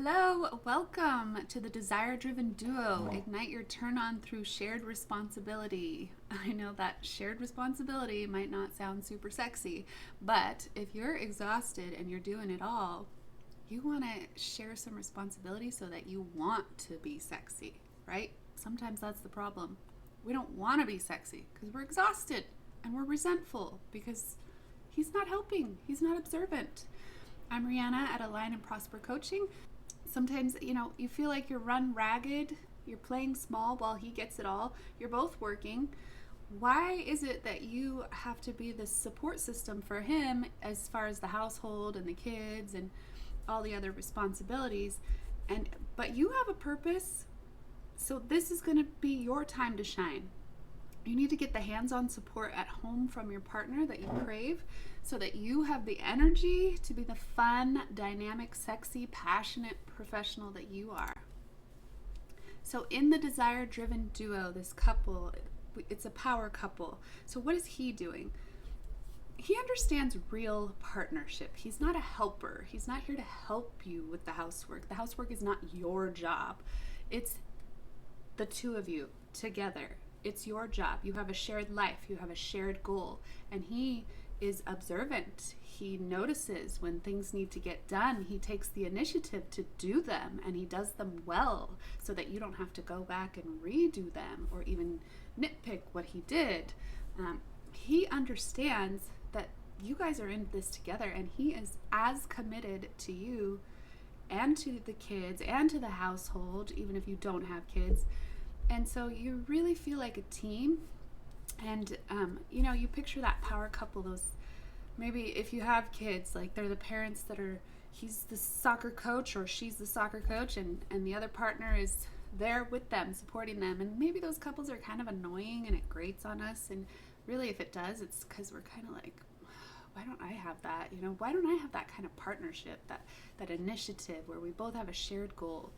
Hello, welcome to the Desire Driven Duo. Ignite your turn on through shared responsibility. I know that shared responsibility might not sound super sexy, but if you're exhausted and you're doing it all, you want to share some responsibility so that you want to be sexy, right? Sometimes that's the problem. We don't want to be sexy because we're exhausted and we're resentful because he's not helping, he's not observant. I'm Rihanna at Align and Prosper Coaching. Sometimes, you feel like you're run ragged, you're playing small while he gets it all, you're both working. Why is it that you have to be the support system for him as far as the household and the kids and all the other responsibilities? But you have a purpose, so this is going to be your time to shine. You need to get the hands-on support at home from your partner that you crave so that you have the energy to be the fun, dynamic, sexy, passionate professional that you are. So in the desire-driven duo, this couple, it's a power couple. So what is he doing? He understands real partnership. He's not a helper. He's not here to help you with the housework. The housework is not your job. It's the two of you together. It's your job. You have a shared life. You have a shared goal. And he is observant. He notices when things need to get done. He takes the initiative to do them, and he does them well so that you don't have to go back and redo them or even nitpick what he did. He understands that you guys are in this together, and he is as committed to you and to the kids and to the household, even if you don't have kids. And so you really feel like a team. And, you picture that power couple, those, maybe if you have kids, like they're the parents that are, he's the soccer coach or she's the soccer coach, and the other partner is there with them, supporting them. And maybe those couples are kind of annoying and it grates on us. And really, if it does, it's because we're kind of like, why don't I have that? Why don't I have that kind of partnership, that initiative where we both have a shared goal?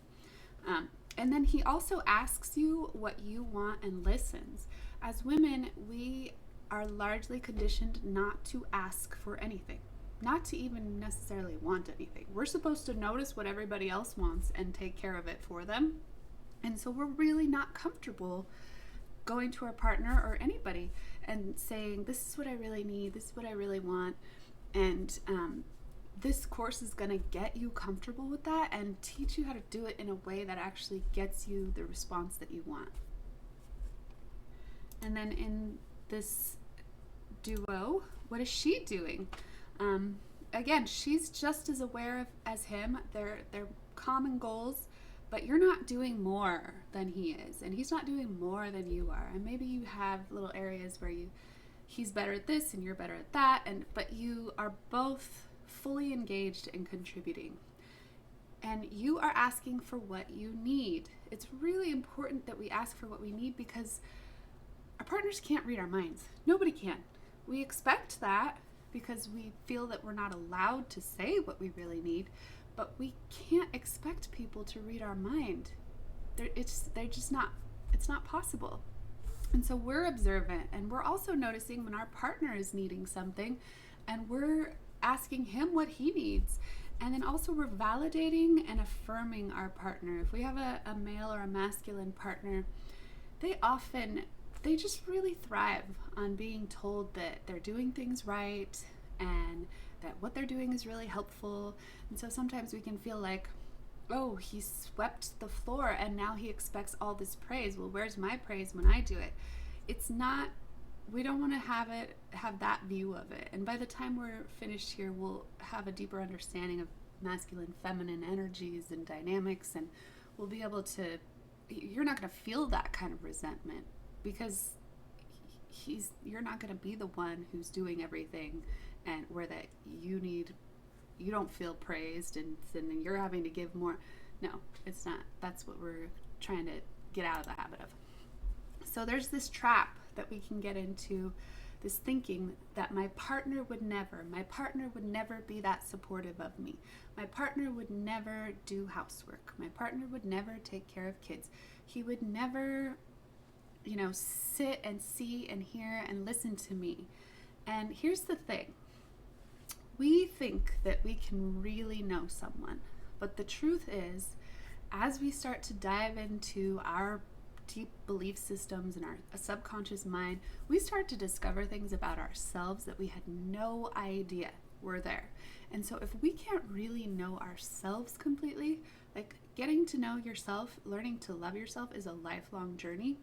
And then he also asks you what you want and listens. As women, we are largely conditioned not to ask for anything, not to even necessarily want anything. We're supposed to notice what everybody else wants and take care of it for them. And so we're really not comfortable going to our partner or anybody and saying, this is what I really need, this is what I really want. And this course is going to get you comfortable with that and teach you how to do it in a way that actually gets you the response that you want. And then in this duo, what is she doing? Again, she's just as aware as him. They're common goals, but you're not doing more than he is, and he's not doing more than you are. And maybe you have little areas where he's better at this and you're better at that, but you are both fully engaged and contributing. And you are asking for what you need. It's really important that we ask for what we need because our partners can't read our minds. Nobody can. We expect that because we feel that we're not allowed to say what we really need, but we can't expect people to read our mind. It's not possible. And so we're observant, and we're also noticing when our partner is needing something, and we're asking him what he needs. And then also we're validating and affirming our partner. If we have a male or a masculine partner, they just really thrive on being told that they're doing things right and that what they're doing is really helpful. And so sometimes we can feel like, oh, he swept the floor and now he expects all this praise. Well, where's my praise when I do it? It's not, we don't want to have that view of it. And by the time we're finished here, we'll have a deeper understanding of masculine, feminine energies and dynamics, and we'll be able to, you're not going to feel that kind of resentment because you're not going to be the one who's doing everything and where that you don't feel praised and then you're having to give more. No, it's not. That's what we're trying to get out of the habit of. So there's this trap that we can get into, this thinking that my partner would never be that supportive of me. My partner would never do housework. My partner would never take care of kids. He would never, sit and see and hear and listen to me. And here's the thing. We think that we can really know someone But the truth is, as we start to dive into our deep belief systems and our subconscious mind, we start to discover things about ourselves that we had no idea were there. And so if we can't really know ourselves completely, like getting to know yourself, learning to love yourself is a lifelong journey.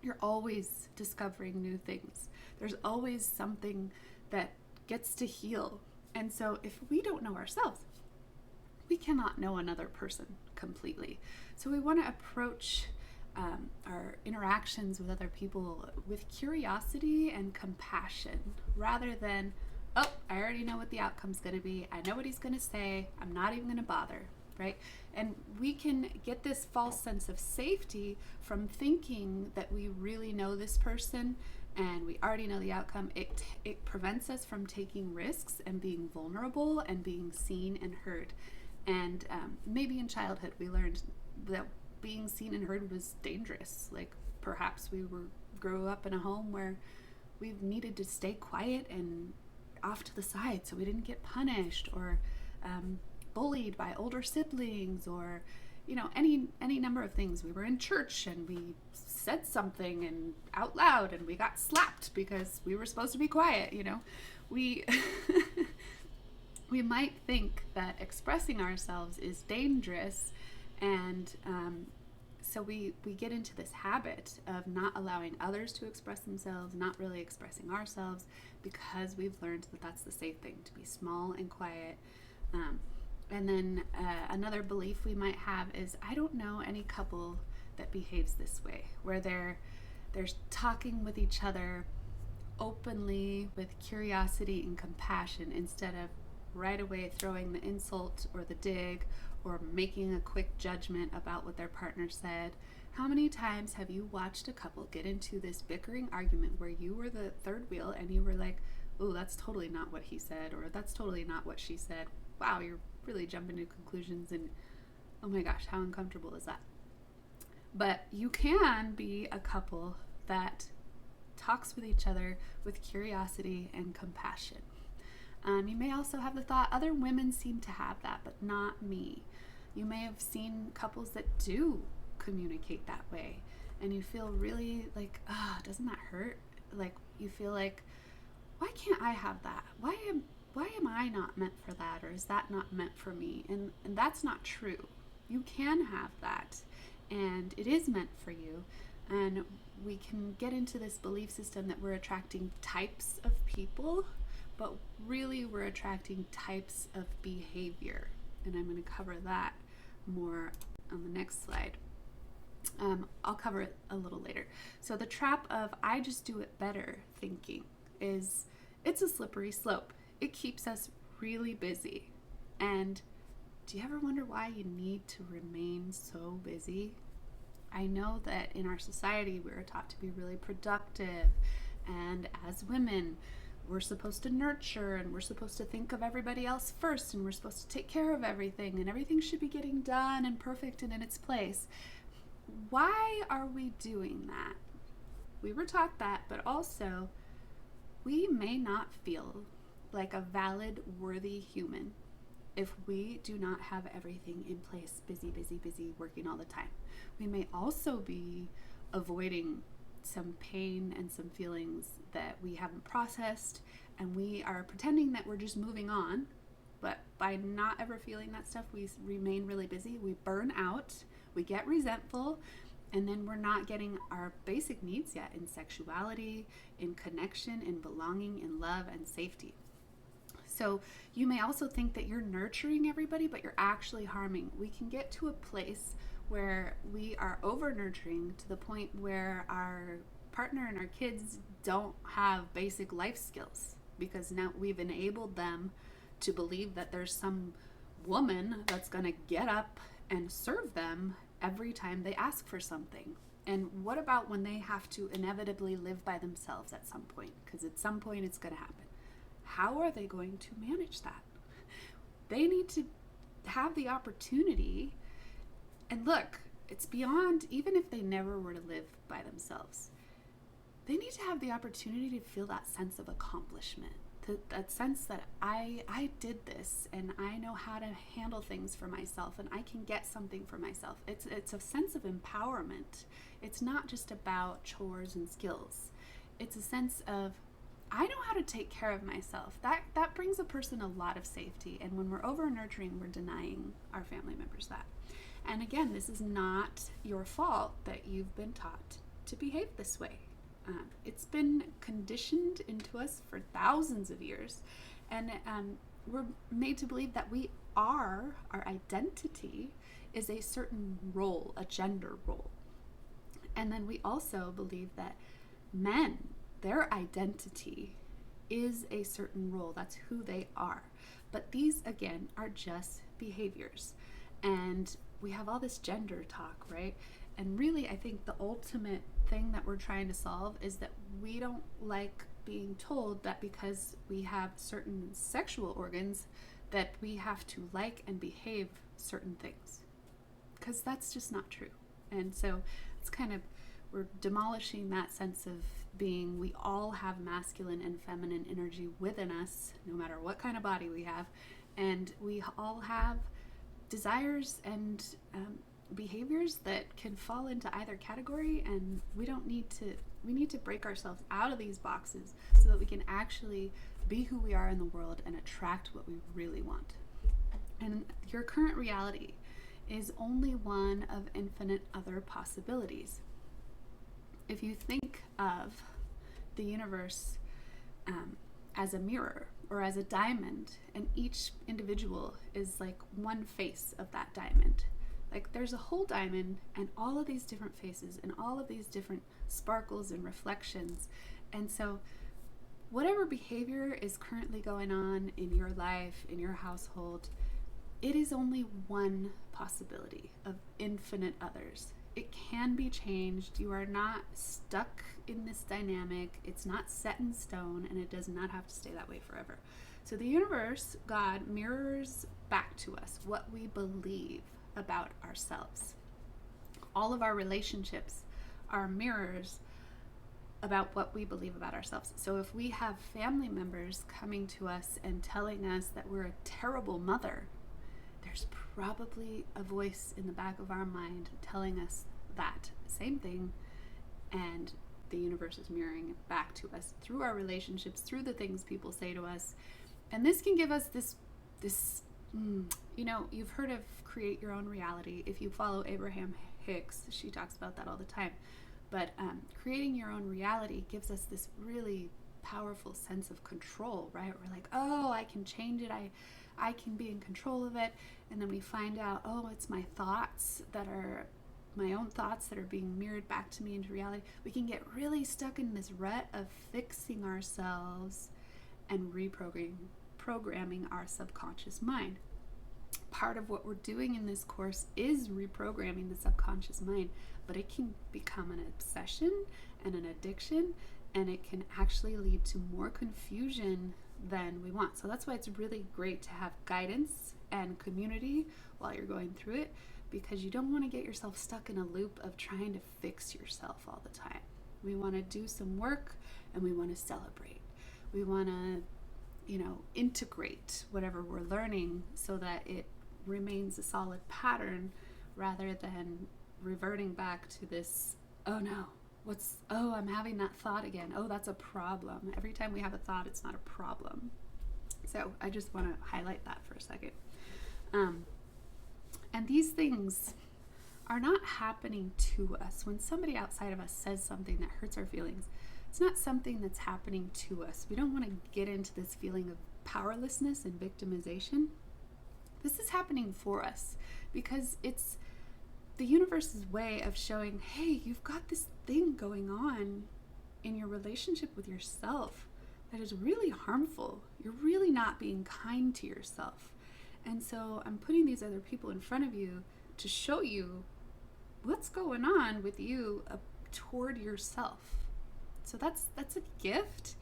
You're always discovering new things. There's always something that gets to heal. And so if we don't know ourselves, we cannot know another person completely. So we want to approach our interactions with other people with curiosity and compassion rather than, oh, I already know what the outcome's going to be. I know what he's going to say. I'm not even going to bother, right? And we can get this false sense of safety from thinking that we really know this person and we already know the outcome. It prevents us from taking risks and being vulnerable and being seen and heard. And maybe in childhood we learned that being seen and heard was dangerous. Like perhaps we grew up in a home where we needed to stay quiet and off to the side so we didn't get punished or bullied by older siblings, or any number of things. We were in church and we said something and out loud and we got slapped because we were supposed to be quiet. We we might think that expressing ourselves is dangerous, and so we get into this habit of not allowing others to express themselves, not really expressing ourselves, because we've learned that that's the safe thing, to be small and quiet. And then another belief we might have is, I don't know any couple that behaves this way, where they're talking with each other openly with curiosity and compassion instead of right away throwing the insult or the dig or making a quick judgment about what their partner said. How many times have you watched a couple get into this bickering argument where you were the third wheel and you were like, oh, that's totally not what he said, or that's totally not what she said. Wow, you're really jumping to conclusions, and oh my gosh, how uncomfortable is that? But you can be a couple that talks with each other with curiosity and compassion. You may also have the thought, other women seem to have that, but not me. You may have seen couples that do communicate that way, and you feel really like, doesn't that hurt? Like you feel like, why can't I have that? Why am I not meant for that? Or is that not meant for me? And that's not true. You can have that, and it is meant for you. And we can get into this belief system that we're attracting types of people, but really we're attracting types of behavior. And I'm going to cover that more on the next slide. I'll cover it a little later. So the trap of I just do it better thinking it's a slippery slope. It keeps us really busy. And do you ever wonder why you need to remain so busy? I know that in our society we're taught to be really productive, and as women we're supposed to nurture, and we're supposed to think of everybody else first, and we're supposed to take care of everything, and everything should be getting done and perfect and in its place. Why are we doing that? We were taught that, but also we may not feel like a valid, worthy human if we do not have everything in place, busy, working all the time. We may also be avoiding some pain and some feelings that we haven't processed, and we are pretending that we're just moving on, but by not ever feeling that stuff, we remain really busy, we burn out, we get resentful, and then we're not getting our basic needs yet in sexuality, in connection, in belonging, in love, and safety. So you may also think that you're nurturing everybody, but you're actually harming. We can get to a place where we are over nurturing to the point where our partner and our kids don't have basic life skills, because now we've enabled them to believe that there's some woman that's going to get up and serve them every time they ask for something. And what about when they have to inevitably live by themselves at some point? Because at some point it's going to happen. How are they going to manage that? They need to have the opportunity. And look, it's beyond, even if they never were to live by themselves, they need to have the opportunity to feel that sense of accomplishment. that sense that I did this and I know how to handle things for myself and I can get something for myself. It's a sense of empowerment. It's not just about chores and skills. It's a sense of I know how to take care of myself. That brings a person a lot of safety. And when we're over nurturing, we're denying our family members that. And again, this is not your fault that you've been taught to behave this way. It's been conditioned into us for thousands of years, and we're made to believe that our identity is a certain role, a gender role. And then we also believe that men, their identity is a certain role. That's who they are. But these, again, are just behaviors. And we have all this gender talk, right? And really, I think the ultimate thing that we're trying to solve is that we don't like being told that because we have certain sexual organs that we have to like and behave certain things, because that's just not true. And so it's kind of, we're demolishing that sense of being. We all have masculine and feminine energy within us, no matter what kind of body we have, and we all have desires and behaviors that can fall into either category, and we need to break ourselves out of these boxes so that we can actually be who we are in the world and attract what we really want. And your current reality is only one of infinite other possibilities. If you think of the universe as a mirror or as a diamond, and each individual is like one face of that diamond. Like there's a whole diamond and all of these different faces and all of these different sparkles and reflections. And so whatever behavior is currently going on in your life, in your household, it is only one possibility of infinite others. It can be changed. You are not stuck in this dynamic. It's not set in stone, and it does not have to stay that way forever. So the universe, God, mirrors back to us what we believe about ourselves. All of our relationships are mirrors about what we believe about ourselves. So if we have family members coming to us and telling us that we're a terrible mother, there's probably a voice in the back of our mind telling us that same thing, and the universe is mirroring it back to us through our relationships, through the things people say to us. And this can give us this you've heard of create your own reality. If you follow Abraham Hicks, she talks about that all the time. But creating your own reality gives us this really powerful sense of control, right? We're like, oh, I can change it. I can be in control of it. And then we find out, oh, it's my thoughts that are my own thoughts that are being mirrored back to me into reality. We can get really stuck in this rut of fixing ourselves and reprogramming our subconscious mind. Part of what we're doing in this course is reprogramming the subconscious mind, but it can become an obsession and an addiction, and it can actually lead to more confusion than we want. So that's why it's really great to have guidance and community while you're going through it, because you don't want to get yourself stuck in a loop of trying to fix yourself all the time. We want to do some work, and we want to celebrate. We want to, integrate whatever we're learning so that it remains a solid pattern, rather than reverting back to this, oh no, I'm having that thought again. Oh, that's a problem. Every time we have a thought, it's not a problem. So I just want to highlight that for a second. And these things are not happening to us. When somebody outside of us says something that hurts our feelings, it's not something that's happening to us. We don't want to get into this feeling of powerlessness and victimization. This is happening for us because it's the universe's way of showing, hey, you've got this thing going on in your relationship with yourself that is really harmful. You're really not being kind to yourself. And so I'm putting these other people in front of you to show you what's going on with you toward yourself. So that's a gift,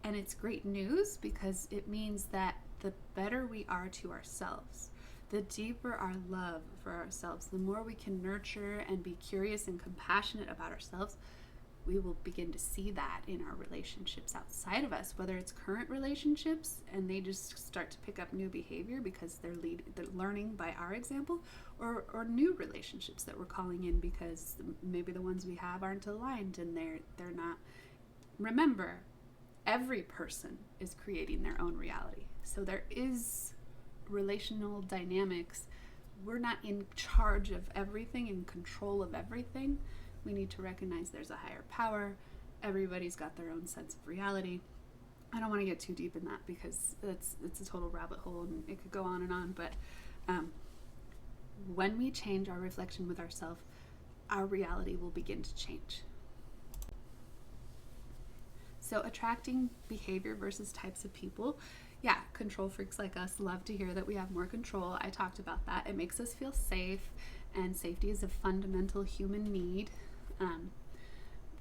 and it's great news because it means that the better we are to ourselves, the deeper our love for ourselves, the more we can nurture and be curious and compassionate about ourselves, we will begin to see that in our relationships outside of us, whether it's current relationships and they just start to pick up new behavior because they're learning by our example, or new relationships that we're calling in because maybe the ones we have aren't aligned and they're not. Remember, every person is creating their own reality. So there is relational dynamics. We're not in charge of everything, in control of everything. We need to recognize there's a higher power. Everybody's got their own sense of reality. I don't want to get too deep in that because it's a total rabbit hole and it could go on and on. But when we change our reflection with ourselves, our reality will begin to change. So attracting behavior versus types of people. Yeah, control freaks like us love to hear that we have more control. I talked about that. It makes us feel safe, and safety is a fundamental human need.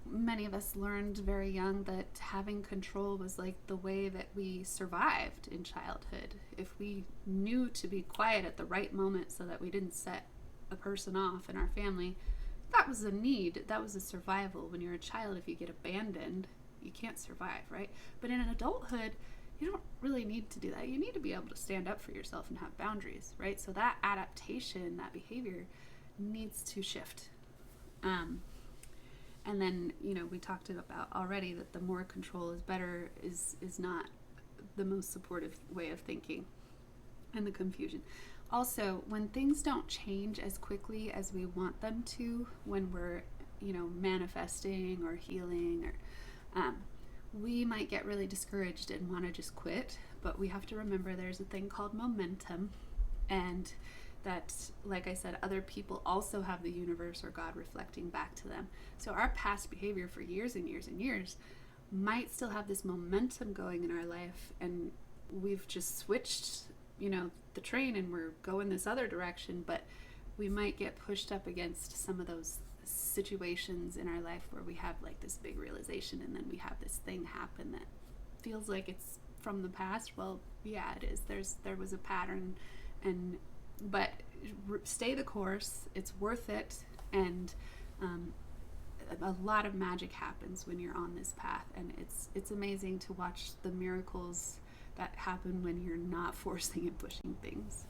Many of us learned very young that having control was like the way that we survived in childhood. If we knew to be quiet at the right moment so that we didn't set a person off in our family, that was a need. That was a survival. When you're a child, if you get abandoned, you can't survive, right? But in an adulthood, you don't really need to do that. You need to be able to stand up for yourself and have boundaries, right? So that adaptation, that behavior needs to shift. And then, we talked about already that the more control is better is not the most supportive way of thinking, and the confusion. Also, when things don't change as quickly as we want them to, when we're, manifesting or healing, or we might get really discouraged and want to just quit, but we have to remember there's a thing called momentum, and that, like I said, other people also have the universe or God reflecting back to them. So our past behavior for years and years and years might still have this momentum going in our life, and we've just switched, the train and we're going this other direction, but we might get pushed up against some of those situations in our life where we have like this big realization, and then we have this thing happen that feels like it's from the past. Well, yeah, it is. There was a pattern, but stay the course. It's worth it, and a lot of magic happens when you're on this path, and it's amazing to watch the miracles that happen when you're not forcing and pushing things.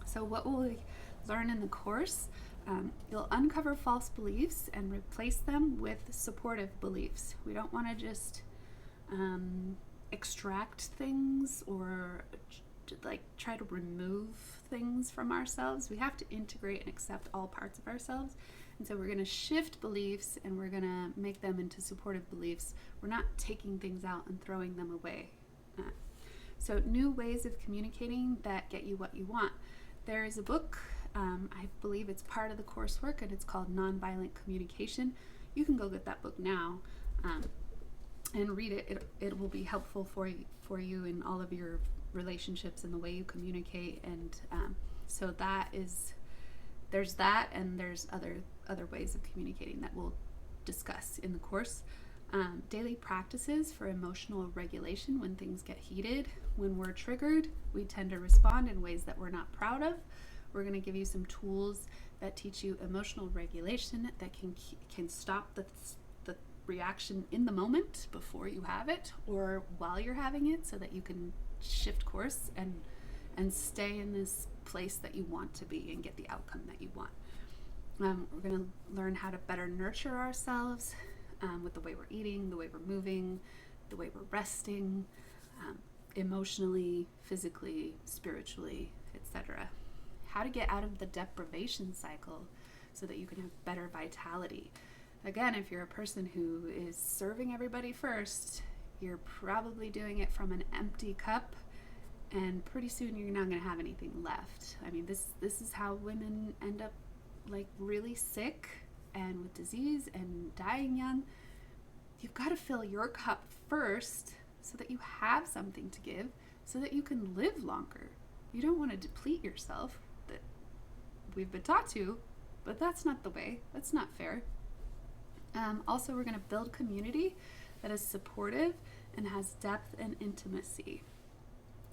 So what will we learn in the course? You'll uncover false beliefs and replace them with supportive beliefs. We don't want to just extract things or try to remove things from ourselves. We have to integrate and accept all parts of ourselves. And so we're going to shift beliefs and we're going to make them into supportive beliefs. We're not taking things out and throwing them away. So new ways of communicating that get you what you want. There is a book, I believe it's part of the coursework, and it's called Nonviolent Communication. You can go get that book now and read it. It will be helpful for you in all of your relationships and the way you communicate. And so there's that, and there's other ways of communicating that we'll discuss in the course. Daily practices for emotional regulation when things get heated. When we're triggered, we tend to respond in ways that we're not proud of. We're going to give you some tools that teach you emotional regulation that can stop the reaction in the moment before you have it or while you're having it, so that you can shift course and stay in this place that you want to be and get the outcome that you want. We're going to learn how to better nurture ourselves with the way we're eating, the way we're moving, the way we're resting, emotionally, physically, spiritually, etc. How to get out of the deprivation cycle so that you can have better vitality. Again, if you're a person who is serving everybody first, you're probably doing it from an empty cup, and pretty soon you're not going to have anything left. I mean, this is how women end up like really sick and with disease and dying young. You've got to fill your cup first so that you have something to give, so that you can live longer. You don't want to deplete yourself. That we've been taught to, but that's not the way. That's not fair. Also, we're going to build community that is supportive and has depth and intimacy.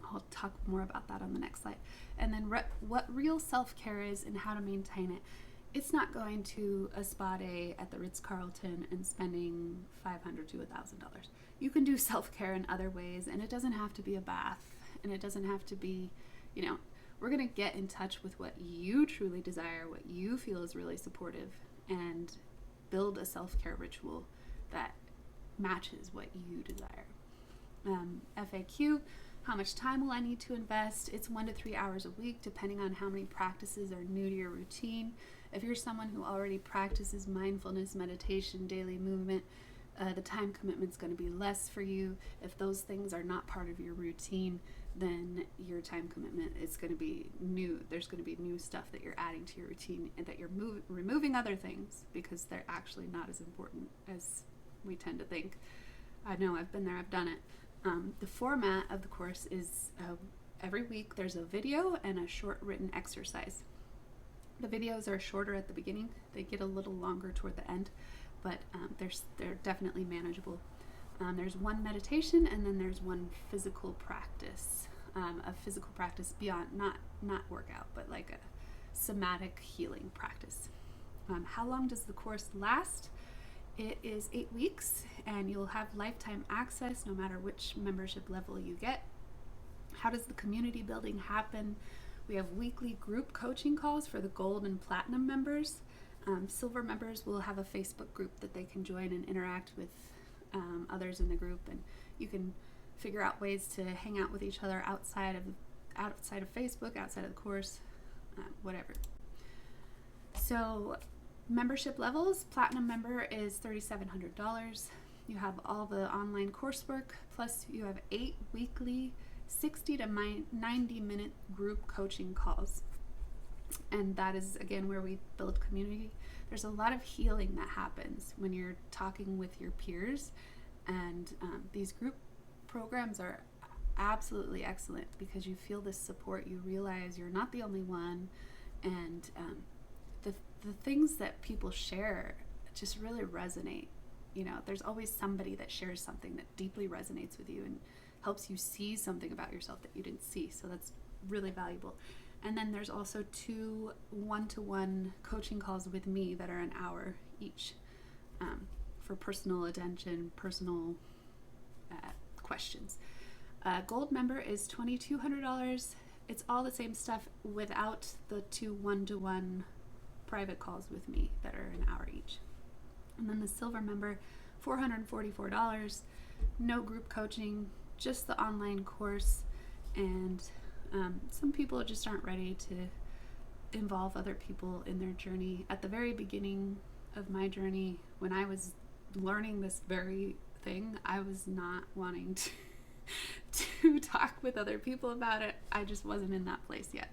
I'll talk more about that on the next slide. And then what real self-care is and how to maintain it. it's not going to a spa day at the Ritz-Carlton and spending $500 to $1,000. You can do self-care in other ways, and it doesn't have to be a bath, and it doesn't have to be, we're going to get in touch with what you truly desire, what you feel is really supportive, and build a self-care ritual that matches what you desire. FAQ, how much time will I need to invest? It's 1 to 3 hours a week, depending on how many practices are new to your routine. If you're someone who already practices mindfulness, meditation, daily movement, the time commitment's going to be less for you. If those things are not part of your routine, then your time commitment is going to be new. There's going to be new stuff that you're adding to your routine, and that you're removing other things because they're actually not as important as we tend to think. I know, I've been there, I've done it. The format of the course is every week there's a video and a short written exercise. The videos are shorter at the beginning. They get a little longer toward the end, but they're definitely manageable. There's one meditation, and then there's one physical practice. A physical practice beyond, not workout, but like a somatic healing practice. How long does the course last? It is 8 weeks, and you'll have lifetime access no matter which membership level you get. How does the community building happen? We have weekly group coaching calls for the gold and platinum members. Silver members will have a Facebook group that they can join and interact with others in the group, and you can figure out ways to hang out with each other outside of Facebook, outside of the course, whatever. So membership levels, platinum member is $3,700. You have all the online coursework, plus you have 8 weekly 60 to 90 minute group coaching calls. And that is, again, where we build community. There's a lot of healing that happens when you're talking with your peers, and these group programs are absolutely excellent because you feel this support. You realize you're not the only one, and the things that people share just really resonate. There's always somebody that shares something that deeply resonates with you and helps you see something about yourself that you didn't see. So that's really valuable. And then there's also 2 one-to-one coaching calls with me that are an hour each, for personal attention, personal questions. Gold member is $2,200. It's all the same stuff without the 2 one-to-one private calls with me that are an hour each. And then the silver member, $444. No group coaching, just the online course. And some people just aren't ready to involve other people in their journey. At the very beginning of my journey, when I was learning this very thing, I was not wanting to talk with other people about it. I just wasn't in that place yet.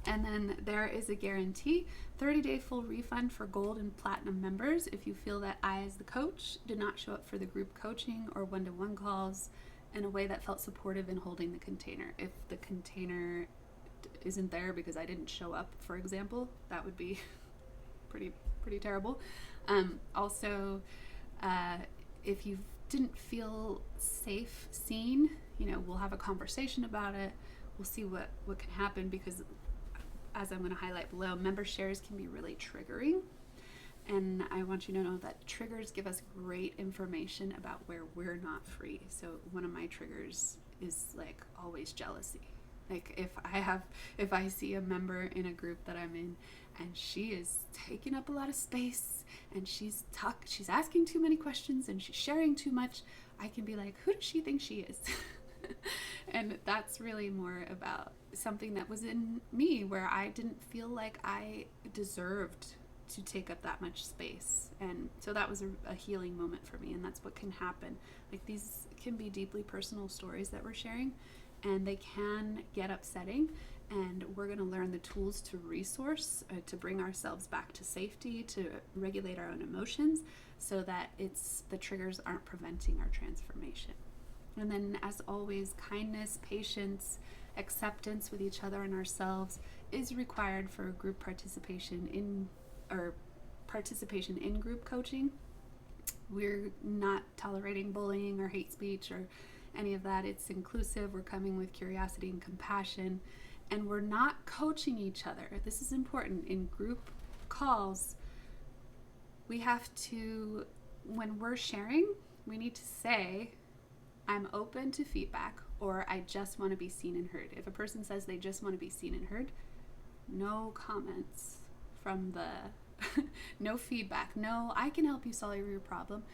And then there is a guarantee, 30-day full refund for gold and platinum members if you feel that I, as the coach, did not show up for the group coaching or one-to-one calls in a way that felt supportive in holding the container. If the container isn't there because I didn't show up, for example, that would be pretty terrible. Also, if you didn't feel safe seen, we'll have a conversation about it. We'll see what can happen, because as I'm going to highlight below, member shares can be really triggering. And I want you to know that triggers give us great information about where we're not free. So one of my triggers is like always jealousy. Like if I see a member in a group that I'm in and she is taking up a lot of space and she's asking too many questions and she's sharing too much, I can be like, who does she think she is? And that's really more about something that was in me where I didn't feel like I deserved to take up that much space. And so that was a healing moment for me, and that's what can happen. Like, these can be deeply personal stories that we're sharing, and they can get upsetting, and we're going to learn the tools to resource, to bring ourselves back to safety, to regulate our own emotions, so that the triggers aren't preventing our transformation. And then, as always, kindness, patience, acceptance with each other and ourselves is required for group participation in group coaching. We're not tolerating bullying or hate speech or any of that. It's inclusive. We're coming with curiosity and compassion, and we're not coaching each other. This is important. In group calls, we have to, when we're sharing, we need to say, I'm open to feedback, or I just want to be seen and heard. If a person says they just want to be seen and heard, no comments from the, no feedback, no, I can help you solve your problem.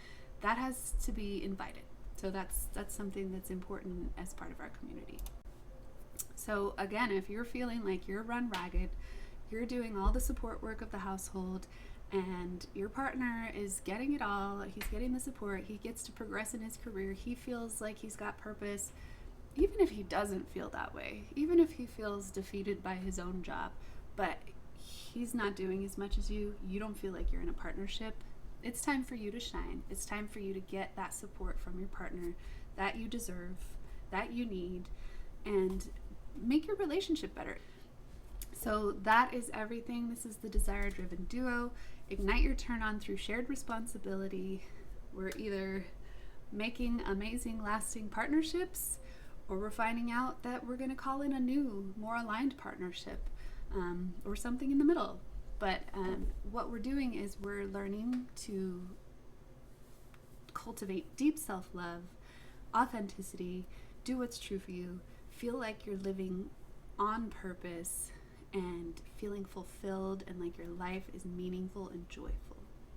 That has to be invited. So that's something that's important as part of our community. So again, if you're feeling like you're run ragged, you're doing all the support work of the household, and your partner is getting it all, he's getting the support, he gets to progress in his career, he feels like he's got purpose, even if he doesn't feel that way, even if he feels defeated by his own job, but he's not doing as much as you don't feel like you're in a partnership, it's time for you to shine. It's time for you to get that support from your partner that you deserve, that you need, and make your relationship better. So that is everything. This is the Desire-Driven Duo. Ignite your turn on through shared responsibility. We're either making amazing, lasting partnerships, or we're finding out that we're going to call in a new, more aligned partnership, or something in the middle. But what we're doing is we're learning to cultivate deep self-love, authenticity, do what's true for you, feel like you're living on purpose, and feeling fulfilled and like your life is meaningful and joyful.